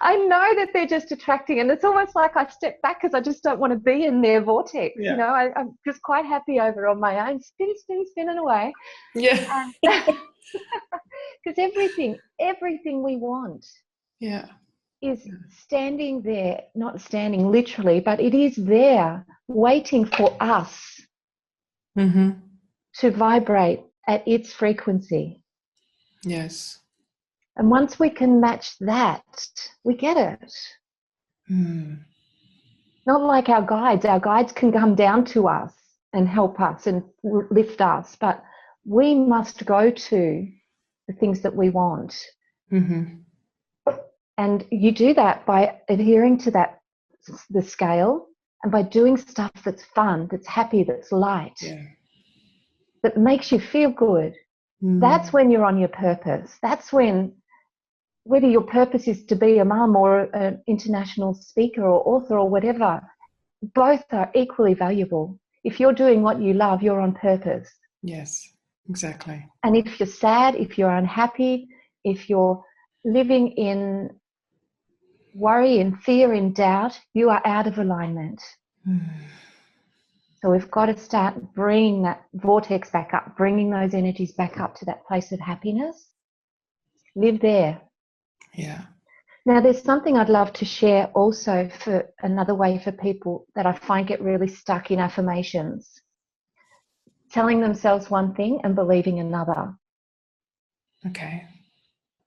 I know that they're just attracting, and it's almost like I step back because I just don't want to be in their vortex. You know, I'm just quite happy over on my own, spinning away. Because everything we want is standing there, not standing literally, but it is there waiting for us to vibrate at its frequency. And once we can match that, we get it. Not like our guides. Our guides can come down to us and help us and lift us, but we must go to the things that we want. And you do that by adhering to the scale, and by doing stuff that's fun, that's happy, that's light, that makes you feel good. That's when you're on your purpose. That's when, whether your purpose is to be a mum or an international speaker or author or whatever, both are equally valuable. If you're doing what you love, you're on purpose. Yes, exactly. And if you're sad, if you're unhappy, if you're living in worry and fear and doubt, you are out of alignment. So we've got to start bringing that vortex back up, bringing those energies back up to that place of happiness. Live there. Yeah. Now, there's something I'd love to share also, for another way for people that I find get really stuck in affirmations. Telling themselves one thing and believing another. Okay.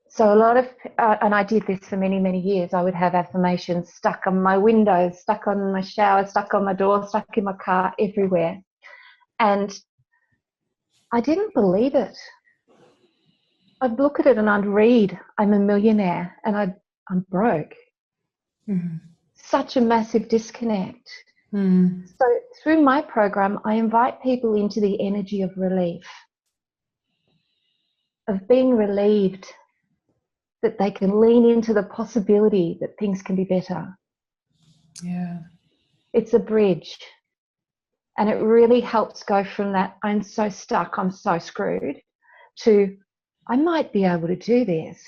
So a lot of, and I did this for many, many years, I would have affirmations stuck on my windows, stuck on my shower, stuck on my door, stuck in my car, everywhere. And I didn't believe it. I'd look at it and I'd read, I'm a millionaire, and I'm broke. Such a massive disconnect. So through my program, I invite people into the energy of relief, of being relieved that they can lean into the possibility that things can be better. Yeah. It's a bridge. And it really helps go from that, I'm so stuck, I'm so screwed, to I might be able to do this.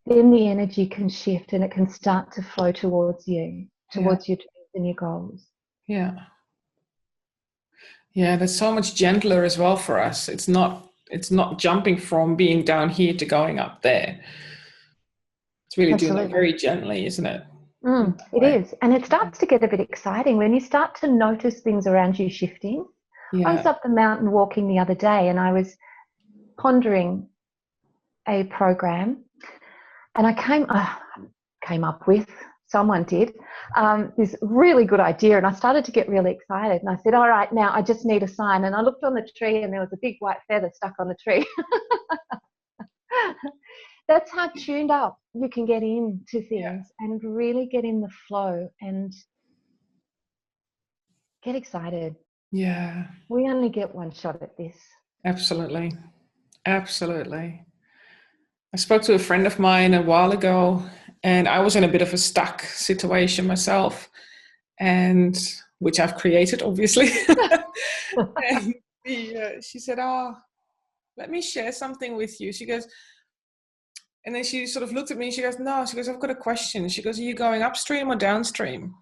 Then the energy can shift and it can start to flow towards you, towards your dreams and your goals. Yeah. Yeah, that's so much gentler as well for us. It's not jumping from being down here to going up there. It's really doing it very gently, isn't it? It is. And it starts to get a bit exciting when you start to notice things around you shifting. I was up the mountain walking the other day and I was pondering a program, and I came up with, someone did, this really good idea, and I started to get really excited, and I said, all right, now I just need a sign. And I looked on the tree and there was a big white feather stuck on the tree. That's how tuned up you can get into things and really get in the flow and get excited. Yeah. We only get one shot at this. Absolutely. Absolutely. I spoke to a friend of mine a while ago, and I was in a bit of a stuck situation myself, and which I've created, obviously. And she said, let me share something with you. She goes, and then she sort of looked at me and she goes, no, she goes, I've got a question. She goes, are you going upstream or downstream?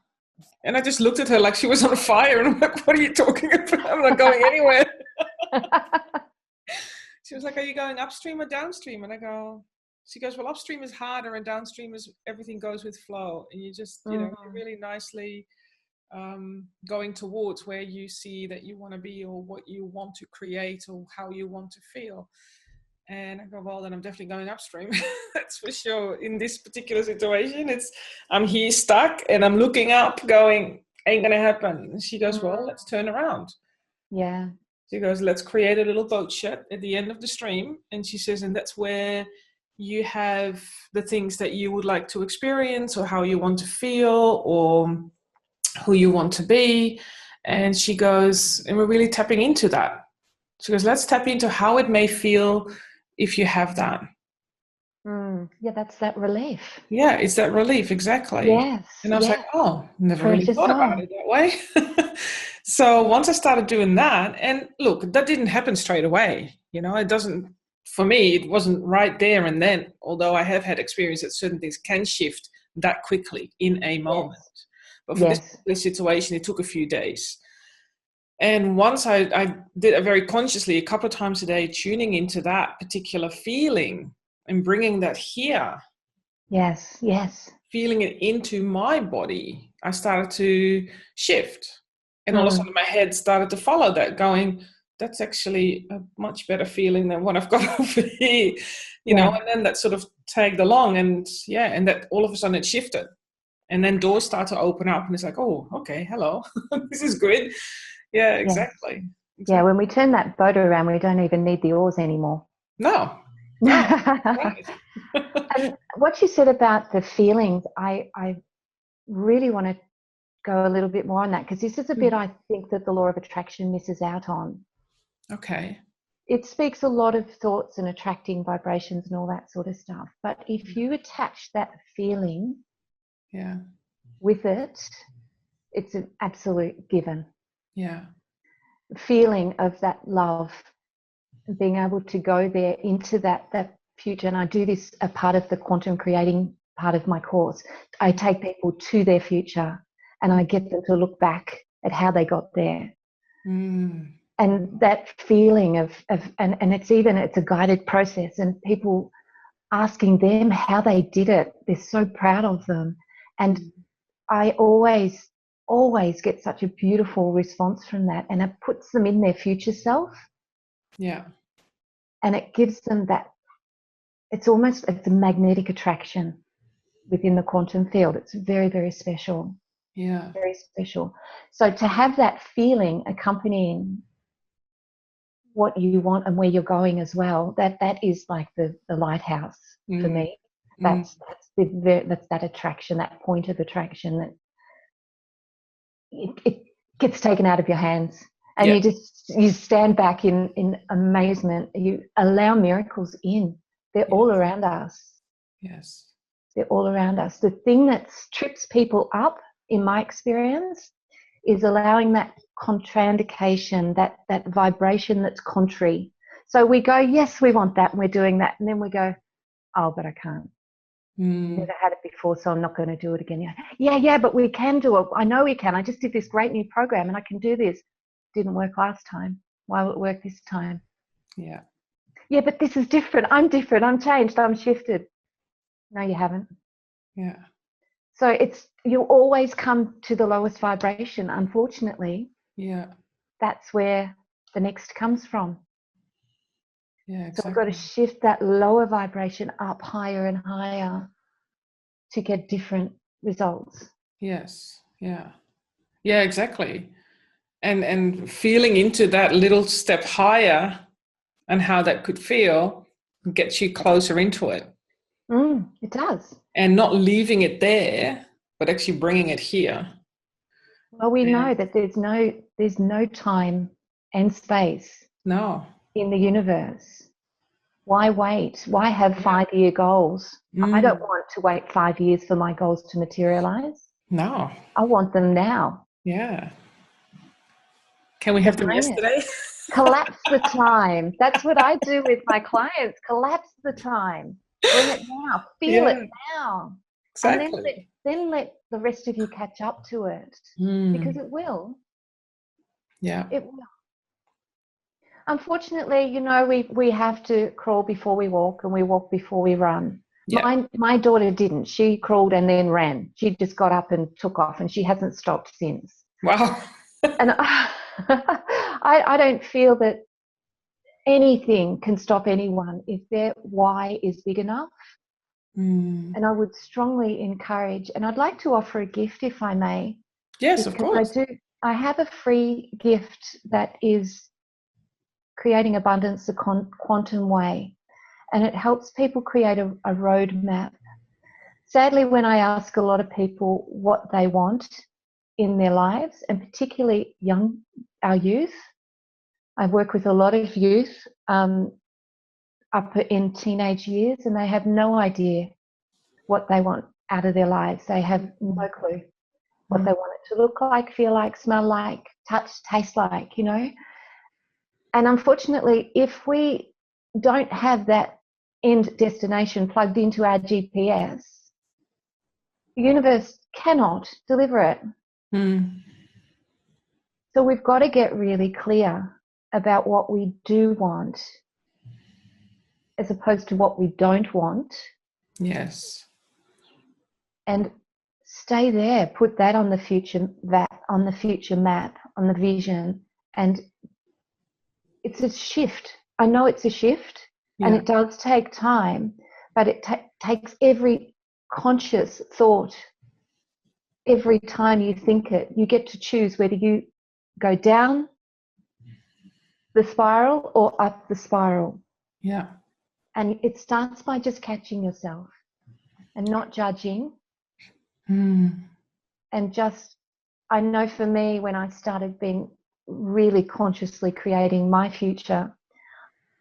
And I just looked at her like she was on fire, and I'm like, what are you talking about? I'm not going anywhere. She was like, are you going upstream or downstream? And she goes, well, upstream is harder and downstream is everything goes with flow. And you just, you're really nicely going towards where you see that you want to be, or what you want to create, or how you want to feel. And I go, well, then I'm definitely going upstream. That's for sure. In this particular situation, I'm here stuck and I'm looking up going, ain't going to happen. And she goes, well, let's turn around. Yeah. She goes, let's create a little boat shed at the end of the stream. And she says, and that's where you have the things that you would like to experience, or how you want to feel, or who you want to be. And she goes, and we're really tapping into that. She goes, let's tap into how it may feel if you have that. Yeah, that's that relief. Yeah, it's that relief, exactly. Yes. And I was like, never really thought about it that way. So once I started doing that, and look, that didn't happen straight away. It doesn't, for me, it wasn't right there and then, although I have had experience that certain things can shift that quickly in a moment. Yes. But for this situation, it took a few days. And once I did it very consciously, a couple of times a day, tuning into that particular feeling and bringing that here. Yes. Feeling it into my body, I started to shift. And all of a sudden my head started to follow that, going, that's actually a much better feeling than what I've got over here, you Yeah. know, and then that sort of tagged along, and and that all of a sudden it shifted. And then doors start to open up, and it's like, oh, okay, hello, this is good. Yeah, exactly. Yeah, when we turn that boat around, we don't even need the oars anymore. No. Right. And what you said about the feelings, I really want to go a little bit more on that, because this is a bit I think that the law of attraction misses out on. Okay. It speaks a lot of thoughts and attracting vibrations and all that sort of stuff. But if you attach that feeling with it, it's an absolute given. Yeah. Feeling of that love, being able to go there into that future. And I do this a part of the quantum creating part of my course. I take people to their future and I get them to look back at how they got there. And that feeling of and it's a guided process, and people asking them how they did it. They're so proud of them. And I always get such a beautiful response from that, and it puts them in their future self. Yeah. And it gives them that, it's a magnetic attraction within the quantum field. It's very, very special. Yeah. Very special. So to have that feeling accompanying what you want and where you're going as well, that is like the lighthouse for me. That's that attraction, that point of attraction that it gets taken out of your hands, and you stand back in amazement. You allow miracles in. They're all around us. Yes. They're all around us. The thing that trips people up, in my experience, is allowing that contraindication, that vibration that's contrary. So we go, yes, we want that, and we're doing that, and then we go, oh, but I can't. Never had it before, so I'm not going to do it again. Yeah, but we can do it. I know we can. I just did this great new program, and I can do this. Didn't work last time. Why will it work this time? Yeah, but this is different. I'm different. I'm changed. I'm shifted. No, you haven't. Yeah. So you always come to the lowest vibration, unfortunately. Yeah. That's where the next comes from. Yeah, exactly. So we've got to shift that lower vibration up higher and higher to get different results. Yes. Yeah. Yeah, exactly. And feeling into that little step higher and how that could feel gets you closer into it. It does. And not leaving it there, but actually bringing it here. Well, we know that there's no time and space in the universe. Why wait? Why have 5-year goals? I don't want to wait 5 years for my goals to materialize. No. I want them now. Yeah. Can we have them yesterday? Collapse the time. That's what I do with my clients. Collapse the time. Bring it now. Feel it now. Exactly. And then let the rest of you catch up to it. Because it will. Yeah. It will. Unfortunately, we have to crawl before we walk, and we walk before we run. Yeah. My daughter didn't. She crawled and then ran. She just got up and took off, and she hasn't stopped since. Wow. And I don't feel that anything can stop anyone if their why is big enough. And I would strongly encourage, and I'd like to offer a gift, if I may. Yes, of course. I have a free gift that is Creating Abundance the Quantum Way, and it helps people create a roadmap. Sadly, when I ask a lot of people what they want in their lives, and particularly our youth, I work with a lot of youth up in teenage years, and they have no idea what they want out of their lives. They have no clue what they want it to look like, feel like, smell like, touch, taste like, And unfortunately, if we don't have that end destination plugged into our GPS, the universe cannot deliver it. So we've got to get really clear about what we do want as opposed to what we don't want. Yes. And stay there, put that on the future map, on the vision, and it's a shift. I know it's a shift, and Yeah. it does take time, but it takes every conscious thought. Every time you think it, you get to choose whether you go down the spiral or up the spiral. Yeah. And it starts by just catching yourself and not judging. And just, I know for me, when I started being really consciously creating my future,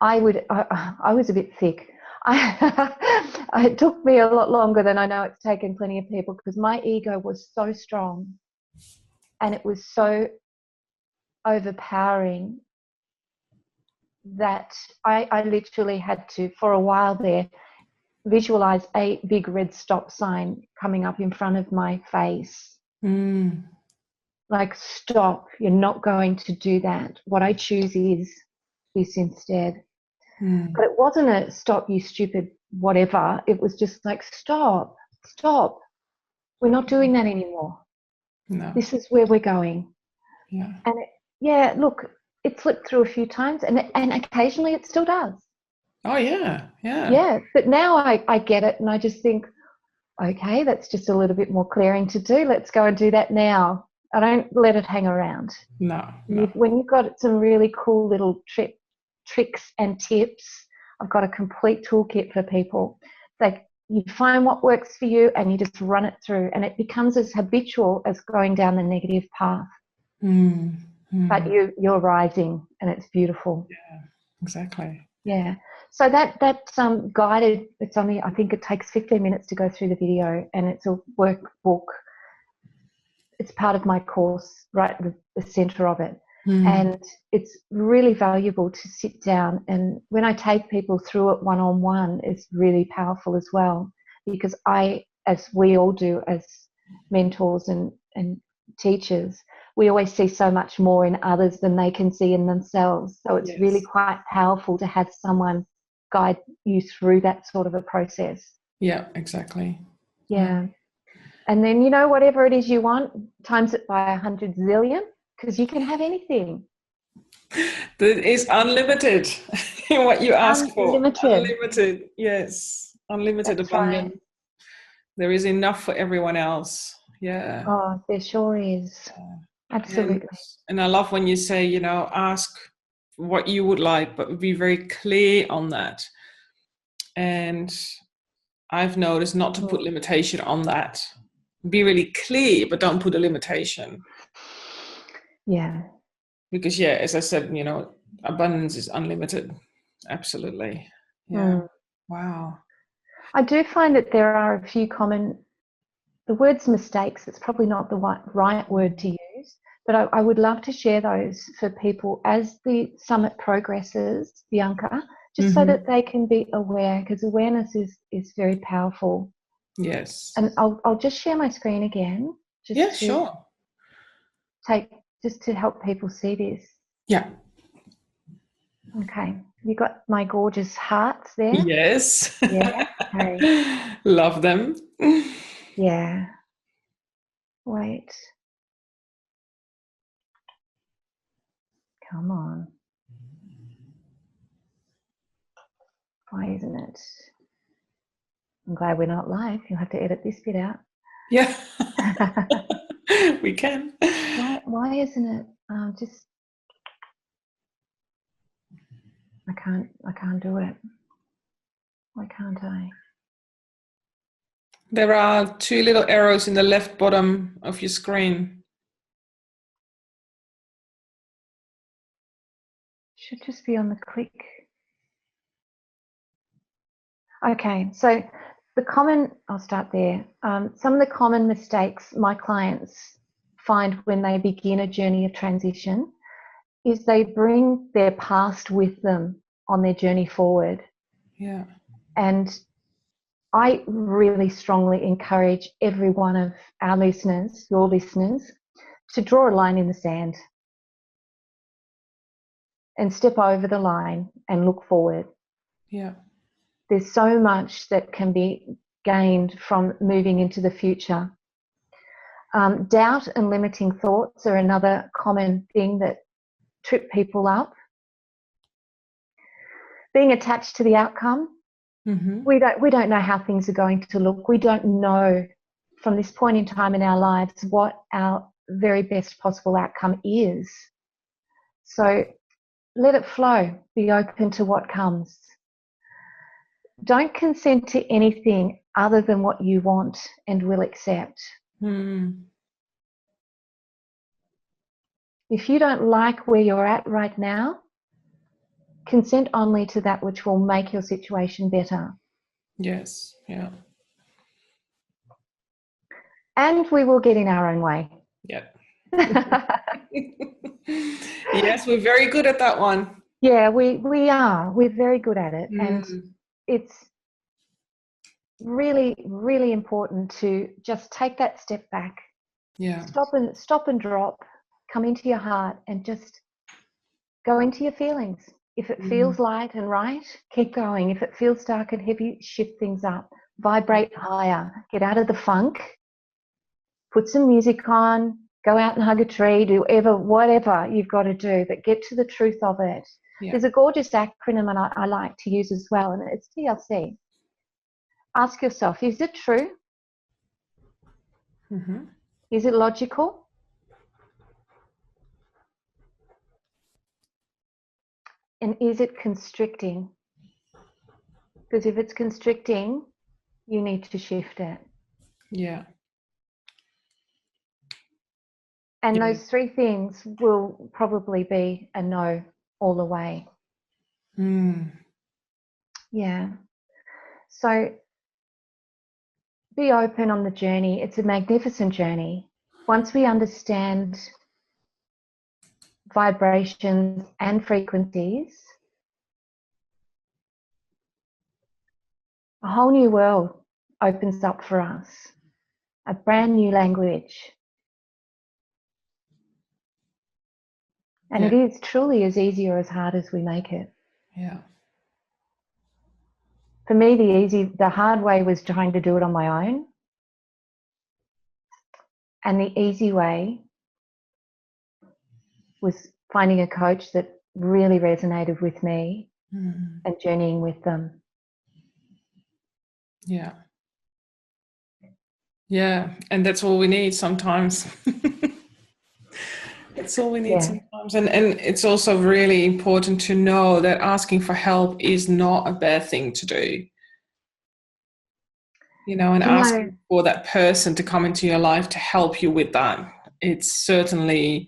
I was a bit thick. It took me a lot longer than I know it's taken plenty of people, because my ego was so strong and it was so overpowering that I literally had to, for a while there, visualize a big red stop sign coming up in front of my face. Like, stop, you're not going to do that. What I choose is this instead. But it wasn't a stop, you stupid whatever. It was just like, stop. We're not doing that anymore. No. This is where we're going. Yeah. And look, it slipped through a few times, and occasionally it still does. Oh, yeah. Yeah. Yeah, but now I get it, and I just think, okay, that's just a little bit more clearing to do. Let's go and do that now. I don't let it hang around. No. When you've got some really cool little tricks and tips, I've got a complete toolkit for people. Like, you find what works for you and you just run it through, and it becomes as habitual as going down the negative path. But you're rising, and it's beautiful. Yeah, exactly. Yeah. So that's guided. It's only, I think it takes 15 minutes to go through the video, and it's a workbook. It's part of my course, right at the center of it. And it's really valuable to sit down, and when I take people through it one-on-one, it's really powerful as well, because as we all do as mentors and teachers, we always see so much more in others than they can see in themselves. So it's really quite powerful to have someone guide you through that sort of a process. Yeah, exactly. Yeah. And then, whatever it is you want, times it by 100 zillion, because you can have anything. That is unlimited in what you ask for. Unlimited, yes. Unlimited That's abundance. Right. There is enough for everyone else. Yeah. Oh, there sure is. Absolutely. And I love when you say, ask what you would like, but be very clear on that. And I've noticed not to put limitation on that. Be really clear, but don't put a limitation. Yeah. Because, as I said, abundance is unlimited. Absolutely. Yeah. Wow. I do find that there are a few the words mistakes, it's probably not the right word to use, but I would love to share those for people as the summit progresses, Bianca, just so that they can be aware, because awareness is very powerful. Yes. And I'll just share my screen again. Sure. Just to help people see this. Yeah. Okay. You got my gorgeous hearts there? Yes. Yeah. Okay. Love them. Yeah. Wait. Come on. Why isn't it? I'm glad we're not live. You'll have to edit this bit out. Yeah. We can. Why isn't it? I can't do it. Why can't I? There are 2 little arrows in the left bottom of your screen. Should just be on the click. Okay, so I'll start there. Some of the common mistakes my clients find when they begin a journey of transition is they bring their past with them on their journey forward. Yeah. And I really strongly encourage every one of our listeners, your listeners, to draw a line in the sand and step over the line and look forward. Yeah. There's so much that can be gained from moving into the future. Doubt and limiting thoughts are another common thing that trip people up. being attached to the outcome. Mm-hmm. We don't know how things are going to look. We don't know from this point in time in our lives what our very best possible outcome is. So let it flow. Be open to what comes. Don't consent to anything other than what you want and will accept. If you don't like where you're at right now, consent only to that which will make your situation better. Yes. Yeah. And we will get in our own way. Yeah. Yes, we're very good at that one. Yeah, we are. We're very good at it. And it's really, really important to just take that step back. Yeah. Stop and drop, come into your heart and just go into your feelings. If it feels light and right, keep going. If it feels dark and heavy, shift things up. Vibrate higher. Get out of the funk. Put some music on. Go out and hug a tree. Do whatever you've got to do, but get to the truth of it. Yeah. There's a gorgeous acronym and I like to use as well, and it's TLC. Ask yourself, is it true? Mm-hmm. Is it logical? And is it constricting? Because if it's constricting, you need to shift it. Yeah. And those three things will probably be a no all the way. Yeah. So be open on the journey. It's a magnificent journey. Once we understand vibrations and frequencies, a whole new world opens up for us, a brand new language. And it is truly as easy or as hard as we make it. Yeah. For me, the hard way was trying to do it on my own. And the easy way was finding a coach that really resonated with me and journeying with them. Yeah. Yeah. And that's all we need sometimes. That's all we need sometimes. And it's also really important to know that asking for help is not a bad thing to do. You know, and asking for that person to come into your life to help you with that. It's certainly,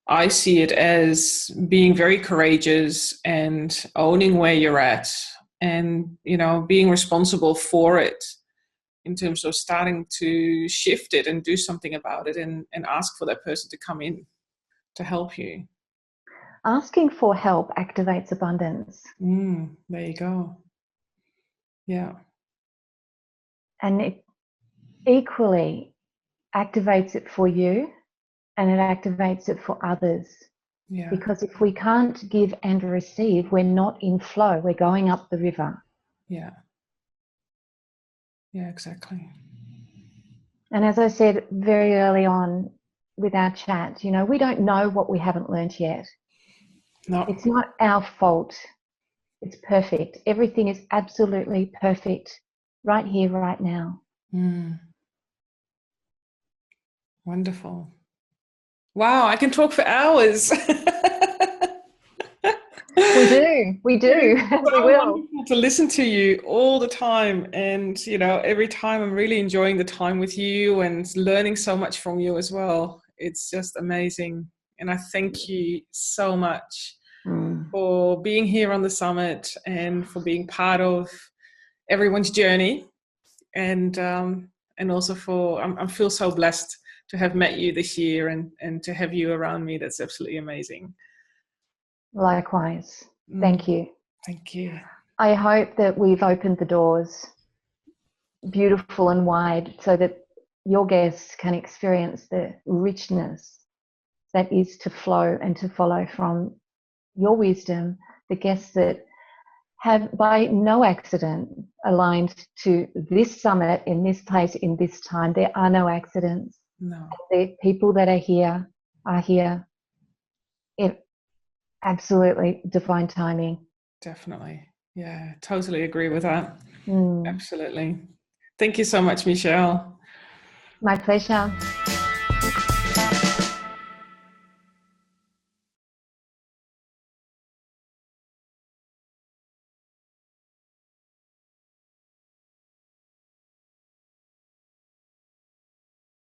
I see it as being very courageous and owning where you're at and, you know, being responsible for it in terms of starting to shift it and do something about it and ask for that person to come in to help you. Asking for help activates abundance. There you go. Yeah. And it equally activates it for you and it activates it for others. Yeah. Because if we can't give and receive, we're not in flow. We're going up the river. Yeah. Yeah, exactly. And as I said very early on with our chat, you know, we don't know what we haven't learned yet. No. It's not our fault. It's perfect. Everything is absolutely perfect right here, right now. Wonderful. Wow, I can talk for hours. We do. We will. Wonderful to listen to you all the time. And, you know, every time I'm really enjoying the time with you and learning so much from you as well. It's just amazing. And I thank you so much for being here on the summit and for being part of everyone's journey. And also I feel so blessed to have met you this year and to have you around me. That's absolutely amazing. Likewise. Thank you. Thank you. I hope that we've opened the doors beautiful and wide so that your guests can experience the richness that is to flow and to follow from your wisdom, the guests that have by no accident aligned to this summit in this place in this time. There are no accidents. No. The people that are here in absolutely divine timing. Definitely. Yeah, totally agree with that. Mm. Absolutely. Thank you so much, Michelle. My pleasure.